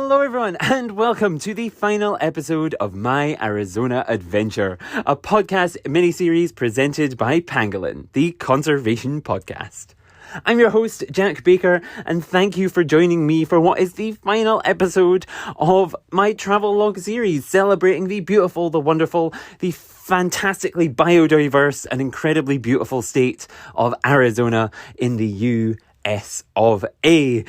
Hello everyone and welcome to the final episode of My Arizona Adventure, a podcast mini-series presented by Pangolin, the conservation podcast. I'm your host, Jack Baker, and thank you for joining me for what is the final episode of my travel log series, celebrating the beautiful, the wonderful, the fantastically biodiverse and incredibly beautiful state of Arizona in the US of A.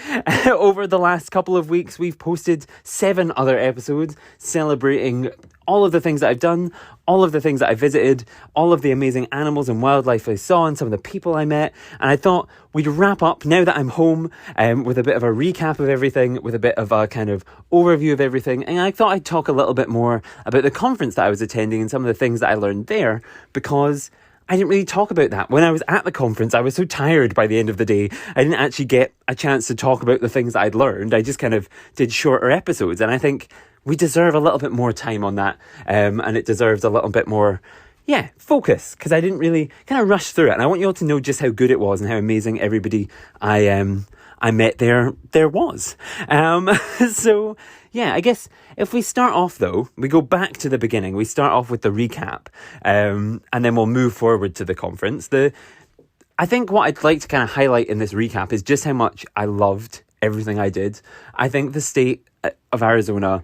Over the last couple of weeks, we've posted 7 other episodes celebrating all of the things that I've done, all of the things that I visited, all of the amazing animals and wildlife I saw, and some of the people I met. And I thought we'd wrap up, now that I'm home, with a bit of a recap of everything, with a bit of a kind of overview of everything. And I thought I'd talk a little bit more about the conference that I was attending and some of the things that I learned there, because I didn't really talk about that. When I was at the conference, I was so tired by the end of the day, I didn't actually get a chance to talk about the things that I'd learned. I just kind of did shorter episodes, and I think we deserve a little bit more time on that, and it deserves a little bit more, focus, because I didn't really kind of rush through it, and I want you all to know just how good it was and how amazing everybody I met there was. So, I guess if we start off though, we go back to the beginning. We start off with the recap, and then we'll move forward to the conference. I think what I'd like to kind of highlight in this recap is just how much I loved everything I did. I think the state of Arizona,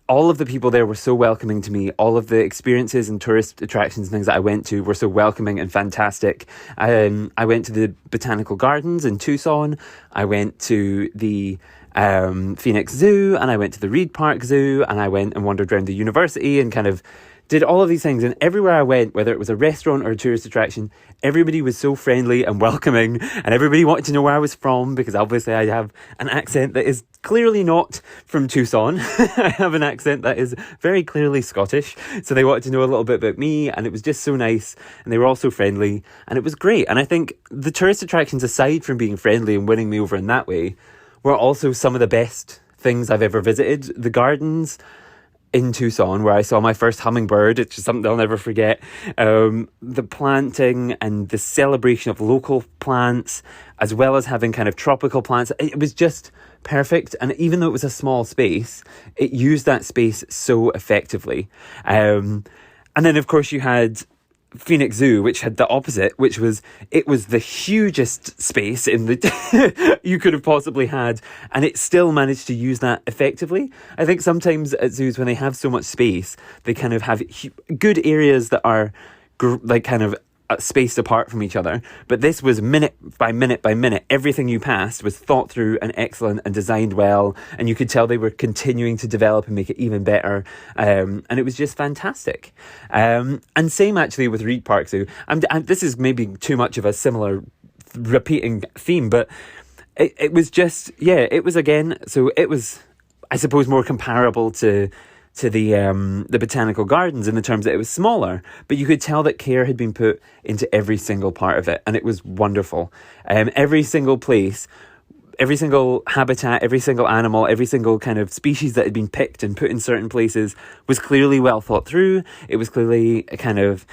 all of the people there were so welcoming to me. All of the experiences and tourist attractions and things that I went to were so welcoming and fantastic. I went to the Botanical Gardens in Tucson. I went to the Phoenix Zoo, and I went to the Reid Park Zoo, and I went and wandered around the university and kind of did all of these things. And everywhere I went, whether it was a restaurant or a tourist attraction, everybody was so friendly and welcoming, and everybody wanted to know where I was from, because obviously I have an accent that is clearly not from Tucson. I have an accent that is very clearly Scottish, so they wanted to know a little bit about me, and it was just so nice, and they were all so friendly, and it was great. And I think the tourist attractions, aside from being friendly and winning me over in that way, were also some of the best things I've ever visited. The gardens in Tucson, where I saw my first hummingbird, it's just something I'll never forget. The planting and the celebration of local plants, as well as having kind of tropical plants, it was just perfect. And even though it was a small space, it used that space so effectively. And then, of course, you had Phoenix Zoo, which had the opposite, which was, it was the hugest space in the you could have possibly had, and it still managed to use that effectively. I think sometimes at zoos, when they have so much space, they kind of have good areas that are spaced apart from each other, but this was minute by minute by minute. Everything you passed was thought through and excellent and designed well, and you could tell they were continuing to develop and make it even better, and it was just fantastic. And same actually with Reid Park Zoo. And this is maybe too much of a similar repeating theme, but it was just, it was again, so it was, I suppose, more comparable to the Botanical Gardens in the terms that it was smaller, but you could tell that care had been put into every single part of it, and it was wonderful. Every single place, every single habitat, every single animal, every single kind of species that had been picked and put in certain places was clearly well thought through. It was clearly kind of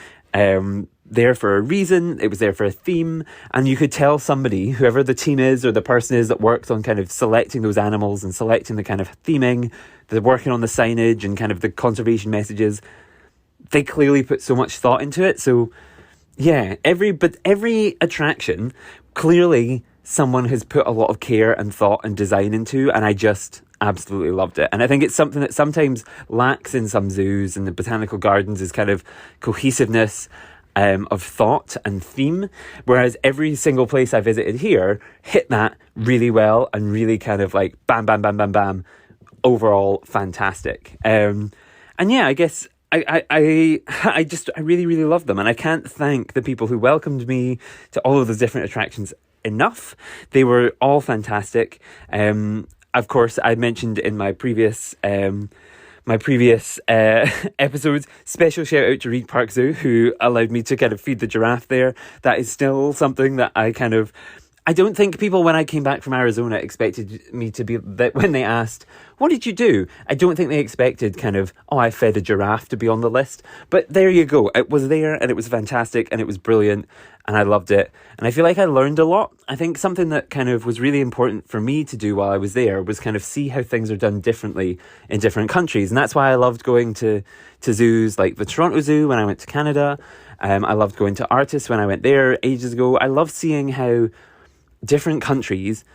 there for a reason. It was there for a theme, and you could tell somebody, whoever the team is or the person is that works on kind of selecting those animals and selecting the kind of theming, they're working on the signage and kind of the conservation messages, they clearly put so much thought into it. So every attraction, clearly someone has put a lot of care and thought and design into, and I just absolutely loved it. And I think it's something that sometimes lacks in some zoos, and the Botanical Gardens is kind of cohesiveness of thought and theme, whereas every single place I visited here hit that really well and really kind of like bam, bam, bam, bam, bam, overall fantastic. I guess I really, really love them, and I can't thank the people who welcomed me to all of those different attractions enough. They were all fantastic. Of course, I mentioned in my previous episodes, special shout out to Reid Park Zoo, who allowed me to kind of feed the giraffe there. That is still something that I kind of I don't think people, when I came back from Arizona, expected me to be, that when they asked, what did you do? I don't think they expected kind of, oh, I fed a giraffe to be on the list. But there you go. It was there and it was fantastic and it was brilliant and I loved it. And I feel like I learned a lot. I think something that kind of was really important for me to do while I was there was kind of see how things are done differently in different countries. And that's why I loved going to zoos like the Toronto Zoo when I went to Canada. I loved going to Artis when I went there ages ago. I love seeing how different countries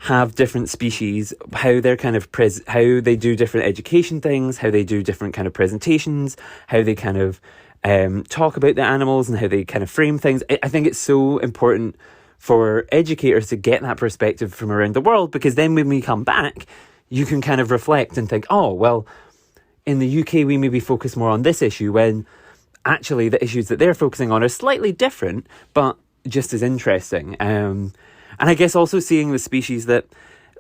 have different species, how they're kind of how they do different education things, how they do different kind of presentations, how they kind of talk about the animals and how they kind of frame things. I think it's so important for educators to get that perspective from around the world, because then when we come back, you can kind of reflect and think, oh, well, in the UK, we maybe focus more on this issue when actually the issues that they're focusing on are slightly different, but just as interesting. And I guess also seeing the species that,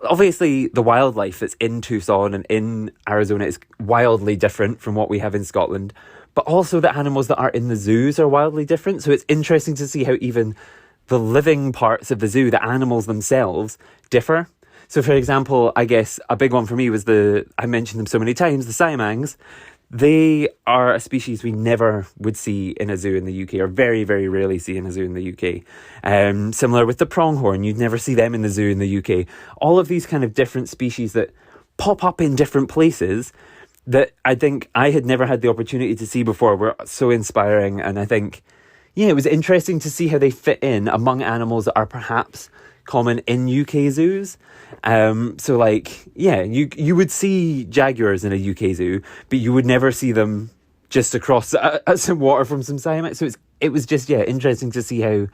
obviously the wildlife that's in Tucson and in Arizona is wildly different from what we have in Scotland, but also the animals that are in the zoos are wildly different. So it's interesting to see how even the living parts of the zoo, the animals themselves, differ. So for example, I guess a big one for me was I mentioned them so many times, the siamangs. They are a species we never would see in a zoo in the UK, or very, very rarely see in a zoo in the UK. Similar with the pronghorn, you'd never see them in the zoo in the UK. All of these kind of different species that pop up in different places that I think I had never had the opportunity to see before were so inspiring. And I think, yeah, it was interesting to see how they fit in among animals that are perhaps common in UK zoos. So like, yeah, you would see jaguars in a UK zoo, but you would never see them just across some water from some siamangs. So it was just, yeah, interesting to see how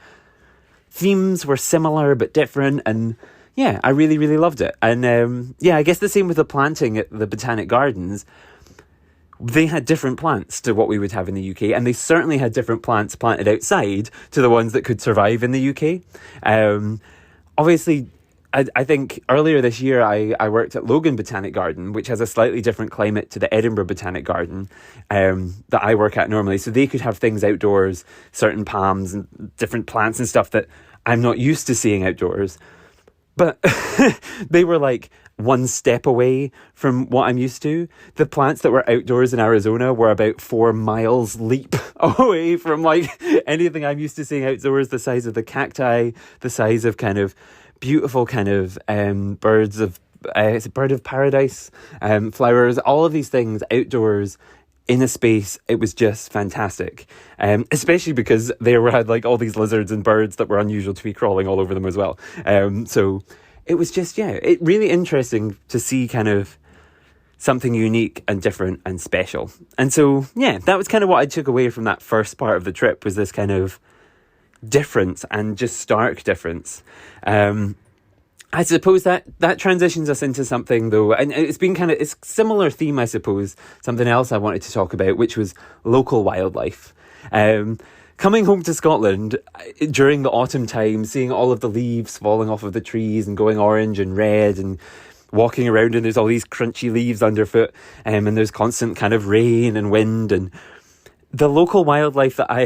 themes were similar but different. And yeah, I really, really loved it. And yeah, I guess the same with the planting at the Botanic Gardens. They had different plants to what we would have in the UK, and they certainly had different plants planted outside to the ones that could survive in the UK. Obviously, I think earlier this year I worked at Logan Botanic Garden, which has a slightly different climate to the Edinburgh Botanic Garden that I work at normally. So they could have things outdoors, certain palms and different plants and stuff that I'm not used to seeing outdoors. But they were like one step away from what I'm used to. The plants that were outdoors in Arizona were about 4 miles leap away from like anything I'm used to seeing outdoors, the size of the cacti, the size of kind of beautiful kind of birds of, it's a bird of paradise, flowers, all of these things outdoors in a space. It was just fantastic, especially because they had like all these lizards and birds that were unusual to be crawling all over them as well. So it was just, yeah, it really interesting to see kind of something unique and different and special. And so, yeah, that was kind of what I took away from that first part of the trip, was this kind of difference and just stark difference. I suppose that transitions us into something though, and it's a similar theme, I suppose, something else I wanted to talk about, which was local wildlife. Coming home to Scotland during the autumn time, seeing all of the leaves falling off of the trees and going orange and red, and walking around and there's all these crunchy leaves underfoot, and there's constant kind of rain and wind, and the local wildlife that I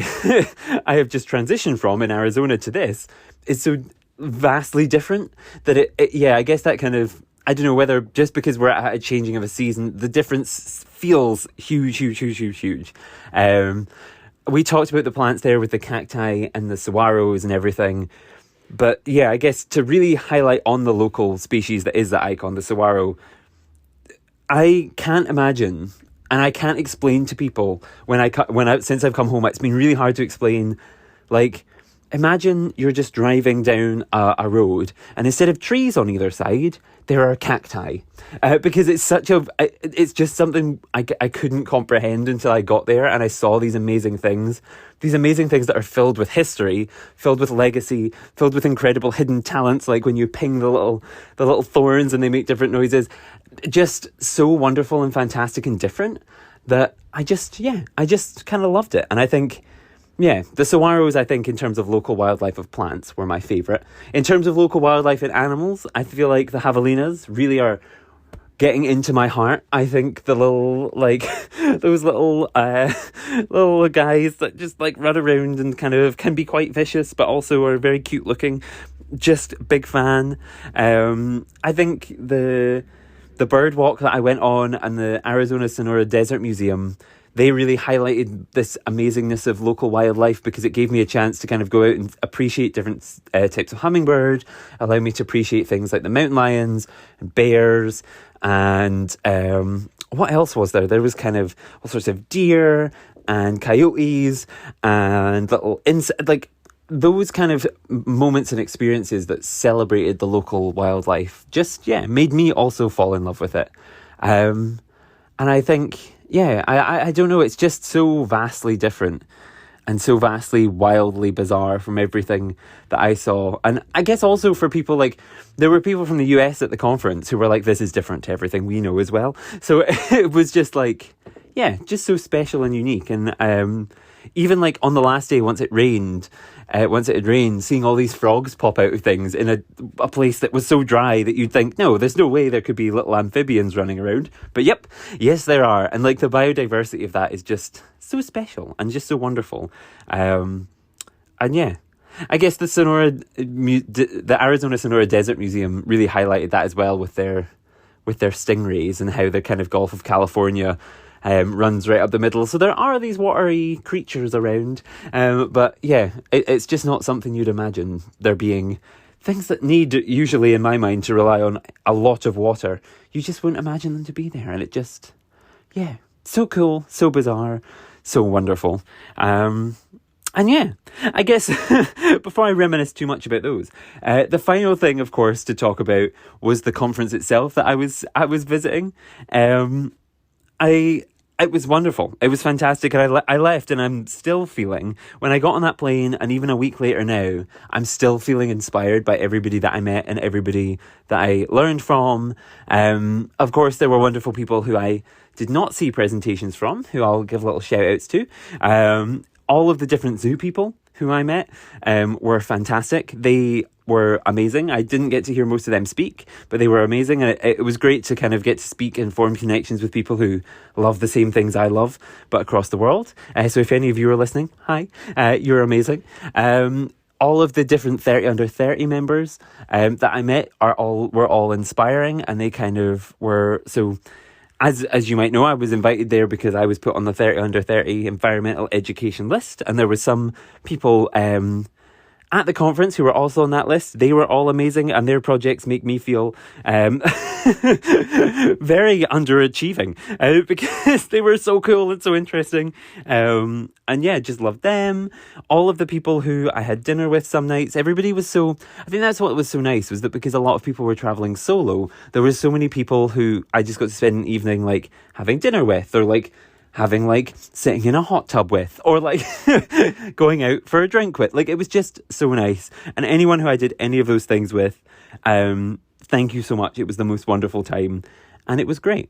I have just transitioned from in Arizona to this is so vastly different that I guess that kind of, I don't know whether just because we're at a changing of a season, the difference feels huge. We talked about the plants there with the cacti and the saguaros and everything. But yeah, I guess to really highlight on the local species that is the icon, the saguaro, I can't imagine, and I can't explain to people since I've come home, it's been really hard to explain. Like, imagine you're just driving down a road, and instead of trees on either side, there are cacti. Because it's just something I couldn't comprehend until I got there and I saw these amazing things that are filled with history, filled with legacy, filled with incredible hidden talents, like when you ping the little thorns and they make different noises. Just so wonderful and fantastic and different that I just kind of loved it. And I think, yeah, the saguaros, I think, in terms of local wildlife of plants, were my favourite. In terms of local wildlife in animals, I feel like the javelinas really are getting into my heart. I think the little, like, those little guys that just, like, run around and kind of can be quite vicious, but also are very cute looking. just big fan. I think the bird walk that I went on and the Arizona-Sonora Desert Museum, they really highlighted this amazingness of local wildlife, because it gave me a chance to kind of go out and appreciate different types of hummingbird, allow me to appreciate things like the mountain lions and bears, and what else was there? There was kind of all sorts of deer and coyotes and little insects, like those kind of moments and experiences that celebrated the local wildlife just, made me also fall in love with it. And I think, I don't know, it's just so vastly different and so vastly wildly bizarre from everything that I saw. And I guess also for people, like, there were people from the US at the conference who were like, this is different to everything we know as well. So it was just like, just so special and unique. And even like on the last day, once it had rained, seeing all these frogs pop out of things in a place that was so dry that you'd think, no, there's no way there could be little amphibians running around. But yes, there are. And like the biodiversity of that is just so special and just so wonderful. And I guess the Arizona-Sonora Desert Museum really highlighted that as well with their stingrays and how the kind of Gulf of California runs right up the middle. So there are these watery creatures around. But it's just not something you'd imagine there being. Things that need, usually in my mind, to rely on a lot of water. You just wouldn't imagine them to be there. And it just, so cool, so bizarre, so wonderful. I guess before I reminisce too much about those, the final thing, of course, to talk about was the conference itself that I was visiting. It was wonderful. It was fantastic. And I left and I'm still feeling, when I got on that plane and even a week later now, I'm still feeling inspired by everybody that I met and everybody that I learned from. Of course, there were wonderful people who I did not see presentations from, who I'll give little shout outs to. All of the different zoo people who I met were fantastic. They were amazing. I didn't get to hear most of them speak, but they were amazing. And it was great to kind of get to speak and form connections with people who love the same things I love, but across the world. So if any of you are listening, hi, you're amazing. All of the different 30 under 30 members that I met were all inspiring, and they kind of were so. As you might know, I was invited there because I was put on the 30 under 30 environmental education list, and there were some people at the conference who were also on that list. They were all amazing, and their projects make me feel very underachieving because they were so cool and so interesting. Just loved them. All of the people who I had dinner with some nights, everybody was so... I think that's what was so nice, was that because a lot of people were traveling solo, there were so many people who I just got to spend an evening like having dinner with, or like having like sitting in a hot tub with, or like going out for a drink with. Like, it was just so nice. And anyone who I did any of those things with, thank you so much. It was the most wonderful time, and it was great.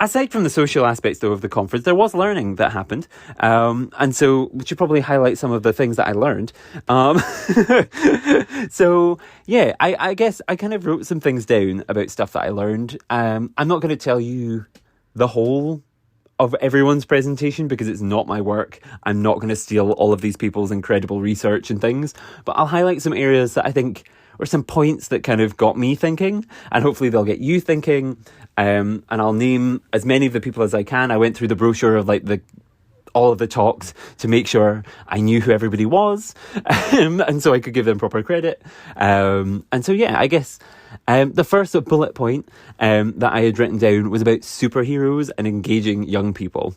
Aside from the social aspects, though, of the conference, there was learning that happened. And so we should probably highlight some of the things that I learned. I guess I kind of wrote some things down about stuff that I learned. I'm not going to tell you the whole of everyone's presentation because it's not my work. I'm not going to steal all of these people's incredible research and things, but I'll highlight some areas that I think were some points that kind of got me thinking, and hopefully they'll get you thinking. And I'll name as many of the people as I can. I went through the brochure of like all of the talks to make sure I knew who everybody was, and so I could give them proper credit. I guess the first bullet point that I had written down was about superheroes and engaging young people.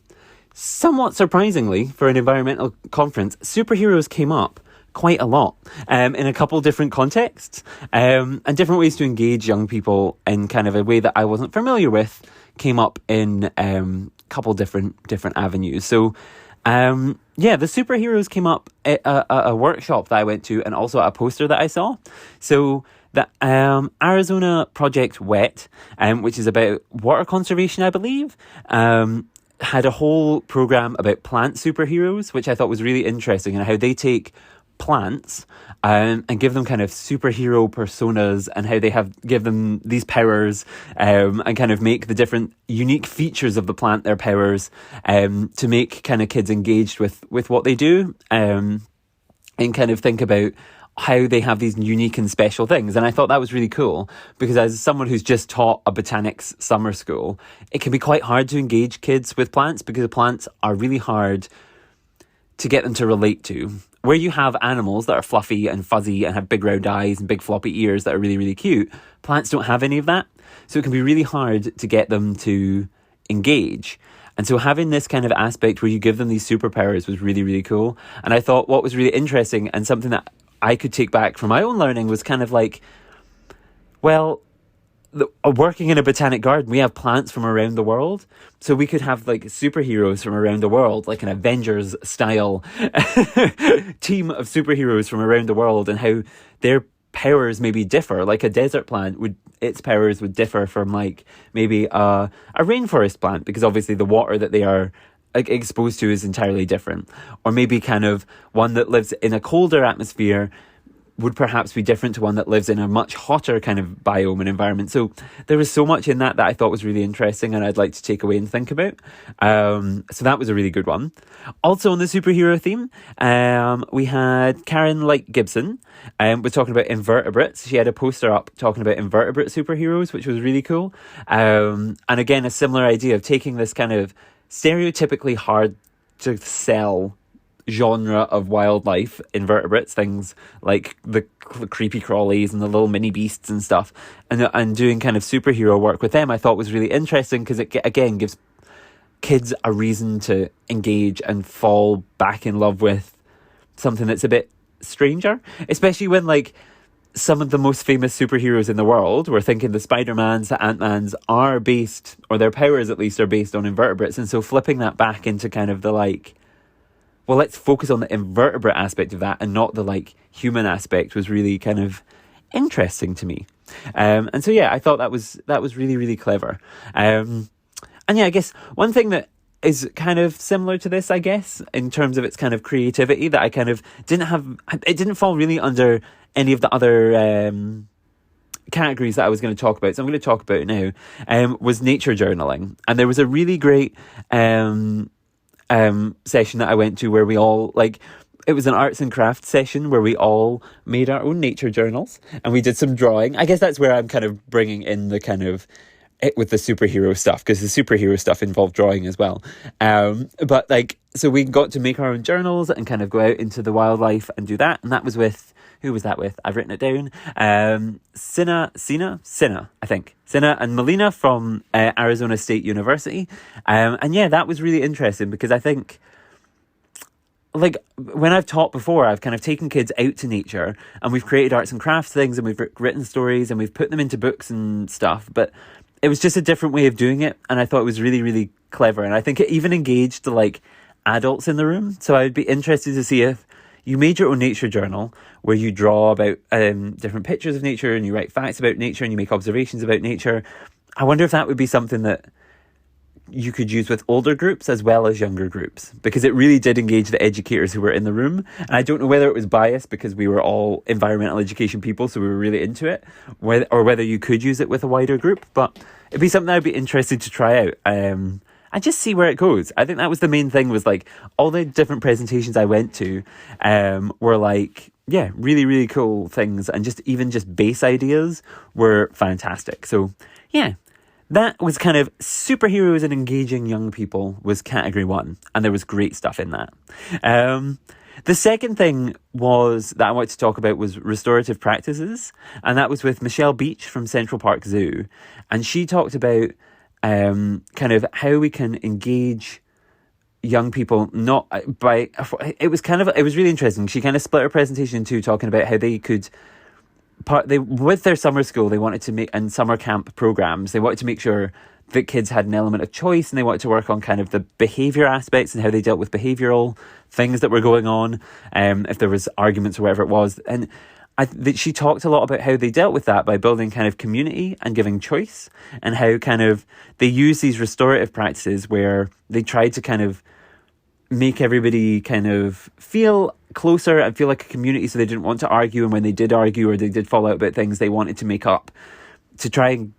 Somewhat surprisingly, for an environmental conference, superheroes came up quite a lot in a couple different contexts, and different ways to engage young people in kind of a way that I wasn't familiar with came up in a couple different avenues. So the superheroes came up at a workshop that I went to, and also at a poster that I saw. So the Arizona Project WET, which is about water conservation, I believe, had a whole program about plant superheroes, which I thought was really interesting, and how they take plants and give them kind of superhero personas, and how they give them these powers, and kind of make the different unique features of the plant their powers, to make kind of kids engaged with what they do, and kind of think about how they have these unique and special things. And I thought that was really cool because as someone who's just taught a botanics summer school, it can be quite hard to engage kids with plants because the plants are really hard to get them to relate to. Where you have animals that are fluffy and fuzzy and have big round eyes and big floppy ears that are really, really cute, plants don't have any of that. So it can be really hard to get them to engage. And so having this kind of aspect where you give them these superpowers was really, really cool. And I thought what was really interesting and something that I could take back from my own learning was kind of like, well, working in a botanic garden, we have plants from around the world. So we could have like superheroes from around the world, like an Avengers style team of superheroes from around the world, and how their powers maybe differ. Like a desert plant its powers would differ from like maybe a rainforest plant, because obviously the water that they are exposed to is entirely different. Or maybe kind of one that lives in a colder atmosphere would perhaps be different to one that lives in a much hotter kind of biome and environment. So there was so much in that I thought was really interesting and I'd like to take away and think about. So that was a really good one. Also on the superhero theme, we had Karen Light Gibson was talking about invertebrates. She had a poster up talking about invertebrate superheroes, which was really cool. And again, a similar idea of taking this kind of stereotypically hard to sell genre of wildlife, invertebrates, things like the creepy crawlies and the little mini beasts and stuff, and doing kind of superhero work with them, I thought was really interesting because it again gives kids a reason to engage and fall back in love with something that's a bit stranger, especially when like some of the most famous superheroes in the world, we're thinking the Spider-Mans, the Ant-Mans are based, or their powers at least are based on invertebrates. And so flipping that back into kind of the like, well, let's focus on the invertebrate aspect of that and not the like human aspect was really kind of interesting to me. And so, yeah, I thought that was really, really clever. And yeah, I guess one thing that is kind of similar to this, I guess, in terms of its kind of creativity that I kind of it didn't fall really under any of the other categories that I was going to talk about. So I'm going to talk about it now, was nature journaling. And there was a really great session that I went to where we all, like, it was an arts and crafts session where we all made our own nature journals and we did some drawing. I guess that's where I'm kind of bringing in the kind of it with the superhero stuff, because the superhero stuff involved drawing as well. But like, so we got to make our own journals and kind of go out into the wildlife and do that. And that was with, who was that with? I've written it down. Sina, I think. Sina and Melina from Arizona State University. And yeah, that was really interesting because I think, like, when I've taught before, I've kind of taken kids out to nature and we've created arts and crafts things and we've written stories and we've put them into books and stuff. But it was just a different way of doing it. And I thought it was really, really clever. And I think it even engaged the, like, adults in the room. So I'd be interested to see if you made your own nature journal where you draw about different pictures of nature and you write facts about nature and you make observations about nature. I wonder if that would be something that you could use with older groups as well as younger groups, because it really did engage the educators who were in the room. And I don't know whether it was biased because we were all environmental education people, so we were really into it, or whether you could use it with a wider group. But it'd be something I'd be interested to try out. And just see where it goes. I think that was the main thing, was like all the different presentations I went to were like, yeah, really, really cool things. And just base ideas were fantastic. So yeah, that was kind of superheroes and engaging young people was category 1. And there was great stuff in that. The second thing that I wanted to talk about was restorative practices. And that was with Michelle Beach from Central Park Zoo. And she talked about kind of how we can engage young people, not by, it was really interesting. She kind of split her presentation in two, talking about how they could, with their summer school, they wanted to make, and summer camp programs, they wanted to make sure that kids had an element of choice, and they wanted to work on kind of the behaviour aspects and how they dealt with behavioural things that were going on, if there was arguments or whatever it was. And she talked a lot about how they dealt with that by building kind of community and giving choice, and how kind of they use these restorative practices where they tried to kind of make everybody kind of feel closer and feel like a community, so they didn't want to argue, and when they did argue or they did fall out about things, they wanted to make up to try and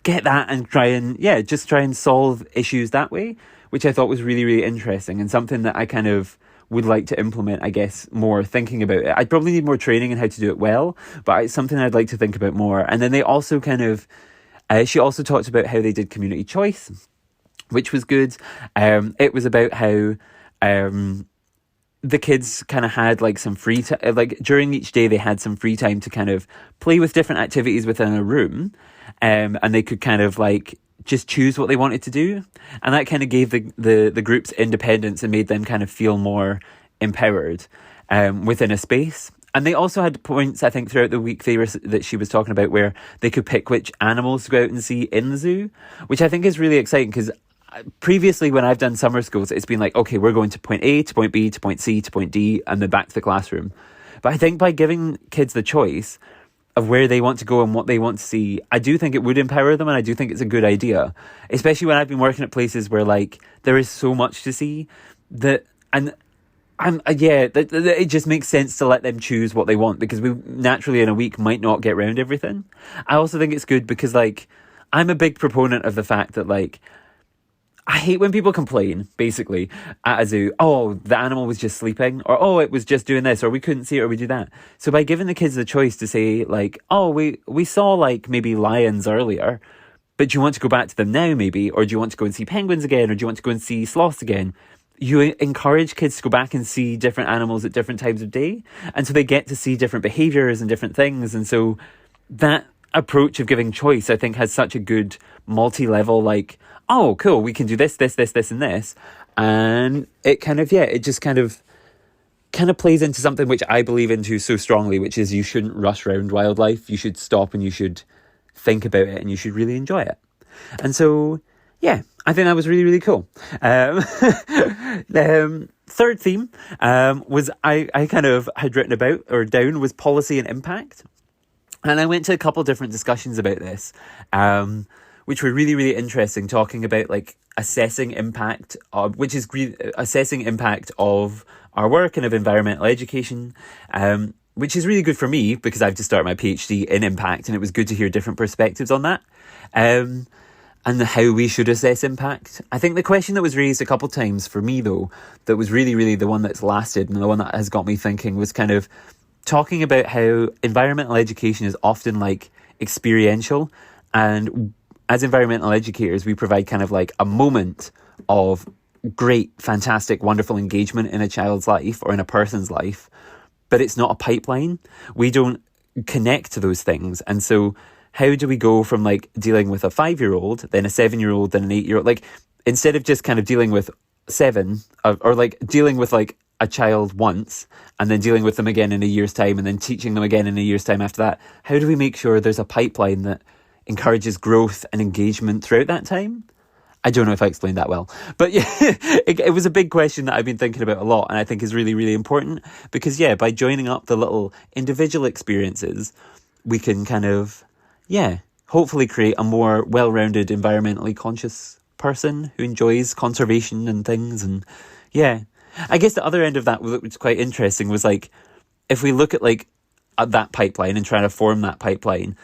get that and try and solve issues that way, which I thought was really, really interesting and something that I kind of would like to implement, I guess, more thinking about it. I'd probably need more training in how to do it well, but it's something I'd like to think about more. And then they also she also talked about how they did community choice, which was good. It was about how the kids kind of had like some free time, like during each day they had some free time to kind of play with different activities within a room, and they could kind of like just choose what they wanted to do, and that kind of gave the groups independence and made them kind of feel more empowered within a space. And they also had points, I think, throughout the week that she was talking about where they could pick which animals to go out and see in the zoo, which I think is really exciting because previously when I've done summer schools, it's been like, okay, we're going to point A to point B to point C to point D and then back to the classroom. But I think by giving kids the choice of where they want to go and what they want to see, I do think it would empower them, and I do think it's a good idea, especially when I've been working at places where like there is so much to see it just makes sense to let them choose what they want, because we naturally in a week might not get around everything. I also think it's good because like I'm a big proponent of the fact that like I hate when people complain, basically, at a zoo, oh, the animal was just sleeping, or oh, it was just doing this, or we couldn't see it, or we do that. So by giving the kids the choice to say, like, oh, we saw, like, maybe lions earlier, but do you want to go back to them now, maybe? Or do you want to go and see penguins again? Or do you want to go and see sloths again? You encourage kids to go back and see different animals at different times of day. And so they get to see different behaviours and different things. And so that approach of giving choice, I think, has such a good multi-level, like, oh, cool, we can do this, and this. And it kind of, it just kind of plays into something which I believe into so strongly, which is you shouldn't rush around wildlife. You should stop and you should think about it and you should really enjoy it. And so, I think that was really, really cool. The third theme was I kind of had written about or down was policy and impact. And I went to a couple of different discussions about this, which were really, really interesting, talking about like assessing impact, assessing impact of our work and of environmental education, which is really good for me because I've just started my PhD in impact, and it was good to hear different perspectives on that, and how we should assess impact. I think the question that was raised a couple of times for me, though, that was really, really the one that's lasted and the one that has got me thinking, was kind of talking about how environmental education is often like experiential, and as environmental educators, we provide kind of like a moment of great, fantastic, wonderful engagement in a child's life or in a person's life, but it's not a pipeline. We don't connect to those things. And so how do we go from like dealing with a 5-year-old, then a 7-year-old, then an 8-year-old? Like, instead of just kind of dealing with 7 or like dealing with like a child once and then dealing with them again in a year's time and then teaching them again in a year's time after that, how do we make sure there's a pipeline that encourages growth and engagement throughout that time? I don't know if I explained that well, but it was a big question that I've been thinking about a lot, and I think is really, really important because, by joining up the little individual experiences, we can kind of, hopefully create a more well-rounded, environmentally conscious person who enjoys conservation and things. And I guess the other end of that, which was quite interesting, was like, if we look at like at that pipeline and trying to form that pipeline,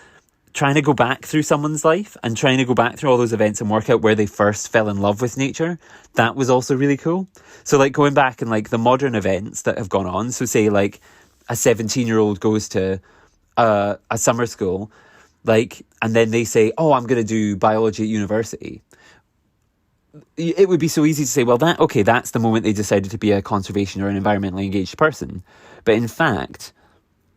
trying to go back through someone's life and trying to go back through all those events and work out where they first fell in love with nature, that was also really cool. So like going back and like the modern events that have gone on, so say like a 17-year-old goes to a summer school, like, and then they say, oh, I'm going to do biology at university. It would be so easy to say, well, that's the moment they decided to be a conservation or an environmentally engaged person. But in fact,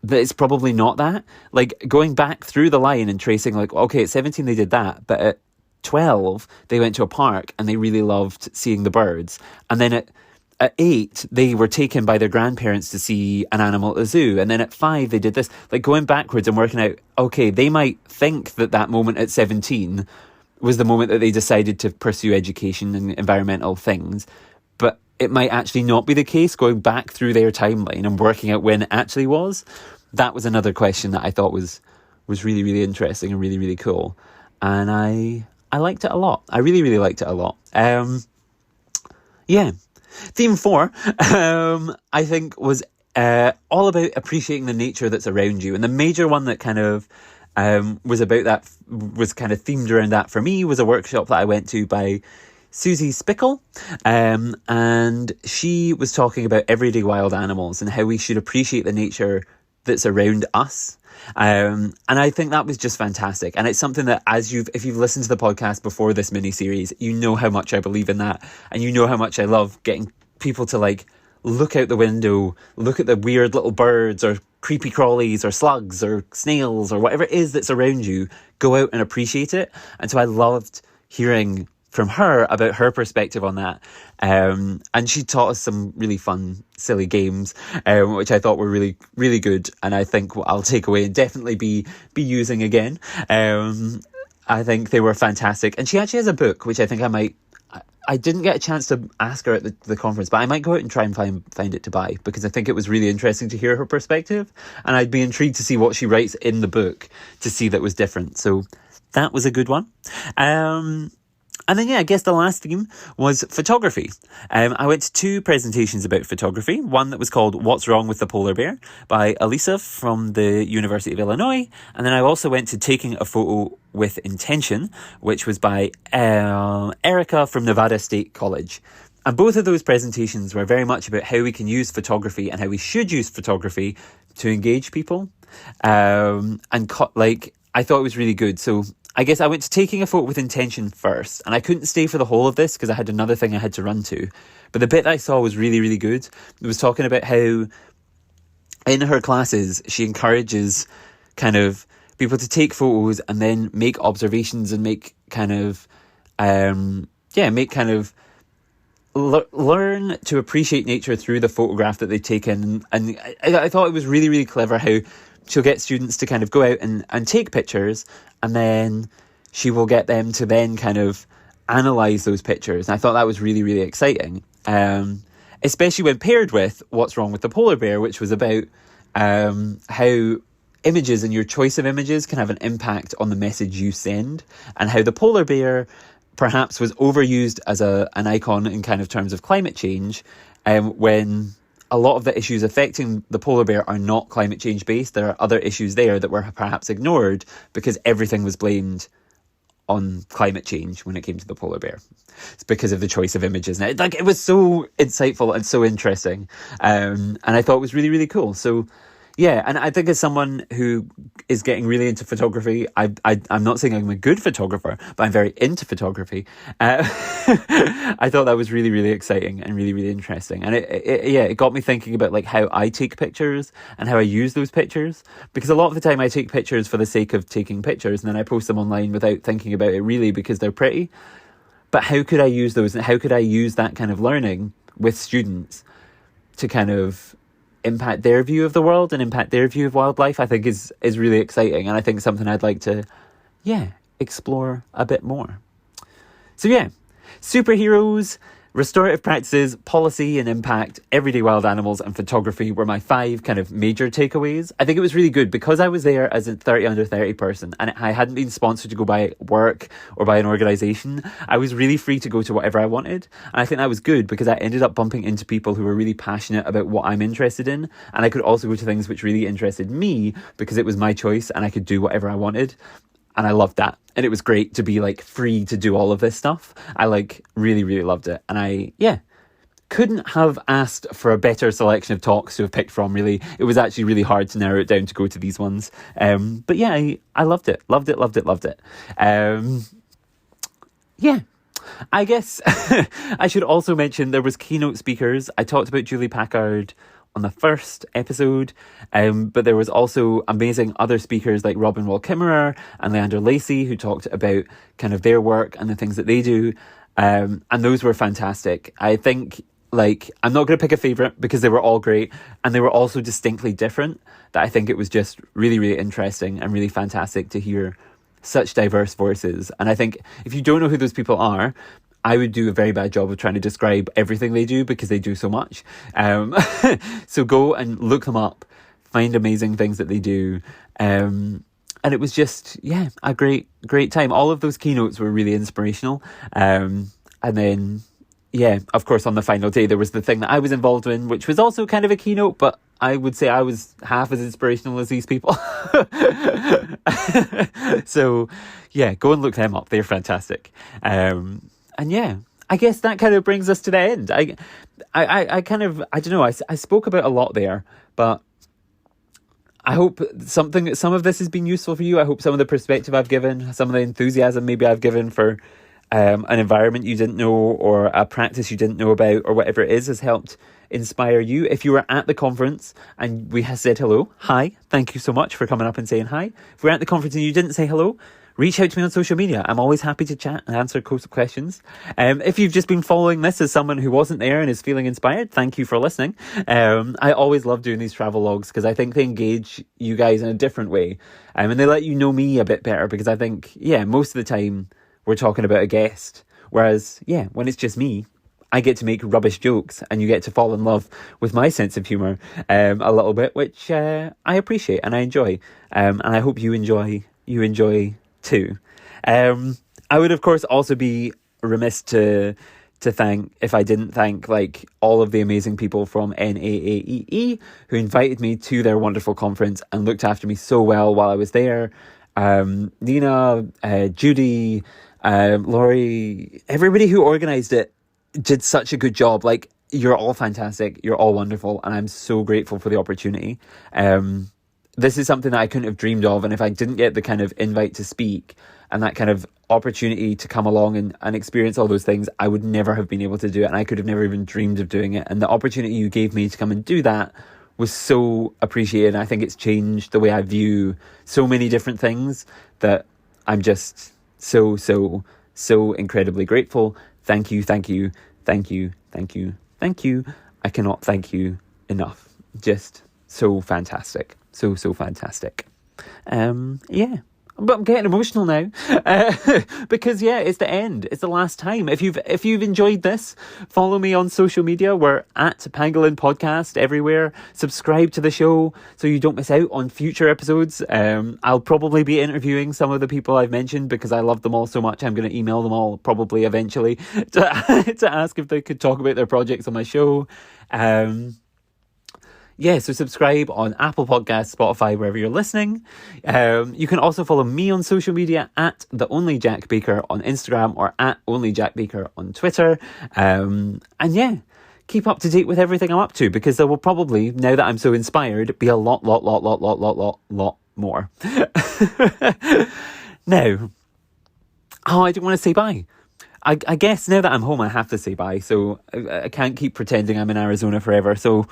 that it's probably not that. Like, going back through the line and tracing, like, okay, at 17 they did that, but at 12 they went to a park and they really loved seeing the birds. And then at 8 they were taken by their grandparents to see an animal at the zoo. And then at 5 they did this. Like, going backwards and working out, okay, they might think that moment at 17 was the moment that they decided to pursue education and environmental things, but it might actually not be the case. Going back through their timeline and working out when it actually was, that was another question that I thought was really, really interesting and really, really cool. And I liked it a lot. I really, really liked it a lot. Theme 4, I think was all about appreciating the nature that's around you. And the major one that kind of was about that, was kind of themed around that for me, was a workshop that I went to by Susie Spickle, and she was talking about everyday wild animals and how we should appreciate the nature that's around us. And I think that was just fantastic. And it's something that if you've listened to the podcast before this mini-series, you know how much I believe in that. And you know how much I love getting people to like look out the window, look at the weird little birds or creepy crawlies or slugs or snails or whatever it is that's around you, go out and appreciate it. And so I loved hearing from her about her perspective on that. And she taught us some really fun, silly games, which I thought were really, really good. And I think I'll take away and definitely be using again. I think they were fantastic. And she actually has a book, which I think I didn't get a chance to ask her at the conference, but I might go out and try and find it to buy, because I think it was really interesting to hear her perspective. And I'd be intrigued to see what she writes in the book to see that was different. So that was a good one. And then, I guess the last theme was photography. I went to 2 presentations about photography. One that was called What's Wrong with the Polar Bear by Elisa from the University of Illinois. And then I also went to Taking a Photo with Intention, which was by Erica from Nevada State College. And both of those presentations were very much about how we can use photography and how we should use photography to engage people. I thought it was really good. So I guess I went to Taking a Photo with Intention first, and I couldn't stay for the whole of this because I had another thing I had to run to. But the bit I saw was really, really good. It was talking about how in her classes, she encourages kind of people to take photos and then make observations and make kind of, learn to appreciate nature through the photograph that they've taken. And I thought it was really, really clever how she'll get students to kind of go out and take pictures, and then she will get them to then kind of analyse those pictures. And I thought that was really, really exciting, especially when paired with What's Wrong with the Polar Bear, which was about how images and your choice of images can have an impact on the message you send, and how the polar bear perhaps was overused as an icon in kind of terms of climate change, when a lot of the issues affecting the polar bear are not climate change based. There are other issues there that were perhaps ignored because everything was blamed on climate change when it came to the polar bear. It's because of the choice of images. And it was so insightful and so interesting. And I thought it was really, really cool. So yeah, and I think as someone who is getting really into photography, I'm not saying I'm a good photographer, but I'm very into photography. I thought that was really, really exciting and really, really interesting. And it got me thinking about like how I take pictures and how I use those pictures. Because a lot of the time I take pictures for the sake of taking pictures, and then I post them online without thinking about it really because they're pretty. But how could I use those, and how could I use that kind of learning with students to kind of impact their view of the world and impact their view of wildlife? I think is really exciting, and I think something I'd like to explore a bit more. So superheroes, restorative practices, policy and impact, everyday wild animals and photography were my 5 kind of major takeaways. I think it was really good because I was there as a 30 under 30 person, and I hadn't been sponsored to go by work or by an organisation. I was really free to go to whatever I wanted. And I think that was good because I ended up bumping into people who were really passionate about what I'm interested in. And I could also go to things which really interested me because it was my choice and I could do whatever I wanted. And I loved that. And it was great to be like free to do all of this stuff. I really, really loved it. And I couldn't have asked for a better selection of talks to have picked from, really. It was actually really hard to narrow it down to go to these ones. But I loved it. Loved it. I guess I should also mention there was keynote speakers. I talked about Julie Packard on the first episode, but there was also amazing other speakers like Wall Kimmerer and Leander Lacy who talked about kind of their work and the things that they do, and those were fantastic. I think I'm not going to pick a favourite because they were all great, and they were also distinctly different, that I think it was just really, really interesting and really fantastic to hear such diverse voices. And I think if you don't know who those people are, I would do a very bad job of trying to describe everything they do because they do so much. So go and look them up, find amazing things that they do. And it was just, a great time. All of those keynotes were really inspirational. And then, of course, on the final day, there was the thing that I was involved in, which was also kind of a keynote, but I would say I was half as inspirational as these people. So, go and look them up. They're fantastic. And I guess that kind of brings us to the end. I kind of, I don't know, I spoke about a lot there, but I hope some of this has been useful for you. I hope some of the perspective I've given, some of the enthusiasm maybe I've given for an environment you didn't know, or a practice you didn't know about, or whatever it is, has helped inspire you. If you were at the conference and we said hello, hi, thank you so much for coming up and saying hi. If we're at the conference and you didn't say hello, reach out to me on social media. I'm always happy to chat and answer questions. If you've just been following this as someone who wasn't there and is feeling inspired, thank you for listening. I always love doing these travel logs because I think they engage you guys in a different way. And they let you know me a bit better, because I think, most of the time we're talking about a guest. Whereas, when it's just me, I get to make rubbish jokes and you get to fall in love with my sense of humour a little bit, which I appreciate and I enjoy. And I hope you enjoy too. I would, of course, also be remiss to thank, if I didn't thank, like, all of the amazing people from NAAEE who invited me to their wonderful conference and looked after me so well while I was there. Nina, Judy, Laurie, everybody who organised it did such a good job. Like, you're all fantastic, you're all wonderful, and I'm so grateful for the opportunity. This is something that I couldn't have dreamed of, and if I didn't get the kind of invite to speak and that kind of opportunity to come along and experience all those things, I would never have been able to do it, and I could have never even dreamed of doing it. And the opportunity you gave me to come and do that was so appreciated. I think it's changed the way I view so many different things that I'm just so incredibly grateful. Thank you. I cannot thank you enough. Just so fantastic. So fantastic. But I'm getting emotional now because it's the end. It's the last time. If you've enjoyed this, follow me on social media. We're at Pangolin Podcast everywhere. Subscribe to the show so you don't miss out on future episodes. I'll probably be interviewing some of the people I've mentioned because I love them all so much. I'm going to email them all probably eventually to ask if they could talk about their projects on my show. So subscribe on Apple Podcasts, Spotify, wherever you're listening. You can also follow me on social media at The Only Jack Baker on Instagram, or at Only Jack Baker on Twitter. Keep up to date with everything I'm up to, because there will probably, now that I'm so inspired, be a lot more. Now, I don't want to say bye. I guess now that I'm home, I have to say bye. So I can't keep pretending I'm in Arizona forever. So,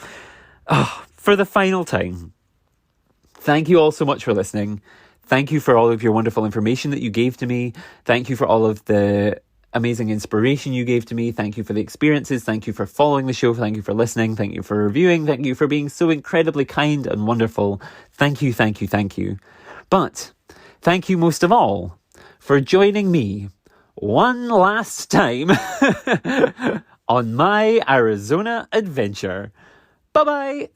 for the final time, thank you all so much for listening. Thank you for all of your wonderful information that you gave to me. Thank you for all of the amazing inspiration you gave to me. Thank you for the experiences. Thank you for following the show. Thank you for listening. Thank you for reviewing. Thank you for being so incredibly kind and wonderful. Thank you. But thank you most of all for joining me one last time on my Arizona adventure. Bye-bye.